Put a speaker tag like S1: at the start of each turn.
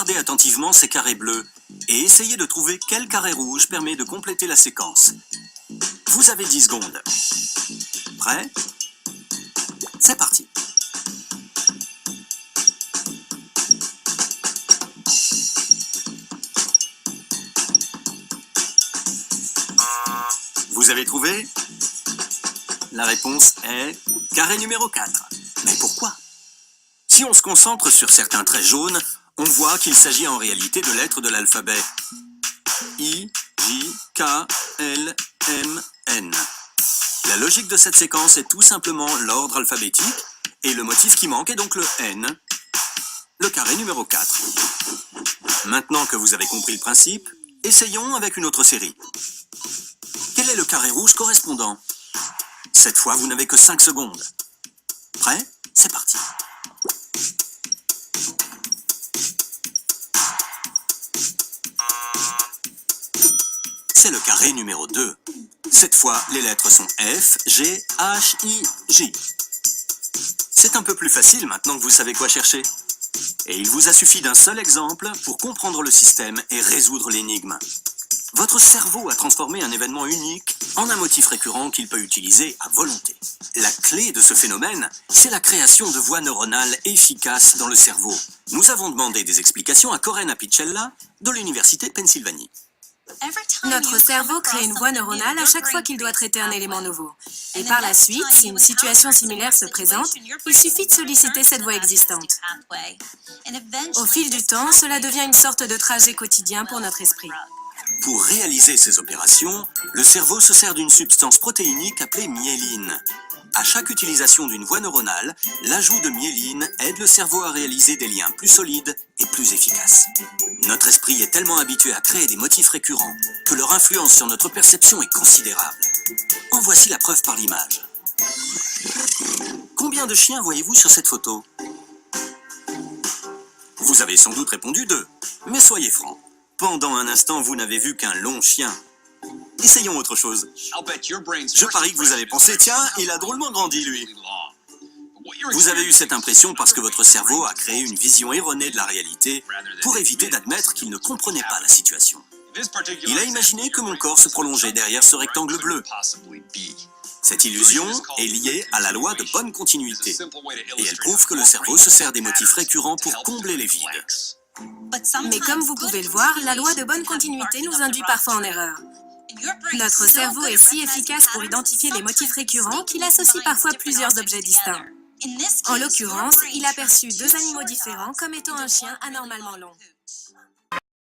S1: Regardez attentivement ces carrés bleus et essayez de trouver quel carré rouge permet de compléter la séquence. Vous avez 10 secondes. Prêt? C'est parti. Vous avez trouvé? La réponse est carré numéro 4. Mais pourquoi? Si on se concentre sur certains traits jaunes, on voit qu'il s'agit en réalité de lettres de l'alphabet. I, J, K, L, M, N. La logique de cette séquence est tout simplement l'ordre alphabétique, et le motif qui manque est donc le N, le carré numéro 4. Maintenant que vous avez compris le principe, essayons avec une autre série. Quel est le carré rouge correspondant? Cette fois, vous n'avez que 5 secondes. Prêt? C'est parti. C'est le carré numéro 2. Cette fois, les lettres sont F, G, H, I, J. C'est un peu plus facile maintenant que vous savez quoi chercher. Et il vous a suffi d'un seul exemple pour comprendre le système et résoudre l'énigme. Votre cerveau a transformé un événement unique en un motif récurrent qu'il peut utiliser à volonté. La clé de ce phénomène, c'est la création de voies neuronales efficaces dans le cerveau. Nous avons demandé des explications à Corinne Apicella de l'Université de Pennsylvanie.
S2: Notre cerveau crée une voie neuronale à chaque fois qu'il doit traiter un élément nouveau. Et par la suite, si une situation similaire se présente, il suffit de solliciter cette voie existante. Au fil du temps, cela devient une sorte de trajet quotidien pour notre esprit.
S1: Pour réaliser ces opérations, le cerveau se sert d'une substance protéinique appelée myéline. À chaque utilisation d'une voie neuronale, l'ajout de myéline aide le cerveau à réaliser des liens plus solides et plus efficaces. Notre esprit est tellement habitué à créer des motifs récurrents que leur influence sur notre perception est considérable. En voici la preuve par l'image. Combien de chiens voyez-vous sur cette photo? Vous avez sans doute répondu 2, mais soyez franc. Pendant un instant, vous n'avez vu qu'un long chien. Essayons autre chose. Je parie que vous avez pensé, tiens, il a drôlement grandi, lui. Vous avez eu cette impression parce que votre cerveau a créé une vision erronée de la réalité pour éviter d'admettre qu'il ne comprenait pas la situation. Il a imaginé que mon corps se prolongeait derrière ce rectangle bleu. Cette illusion est liée à la loi de bonne continuité. Et elle prouve que le cerveau se sert des motifs récurrents pour combler les vides.
S2: Mais comme vous pouvez le voir, la loi de bonne continuité nous induit parfois en erreur. Notre cerveau est si efficace pour identifier les motifs récurrents qu'il associe parfois plusieurs objets distincts. En l'occurrence, il a perçu 2 animaux différents comme étant un chien anormalement long.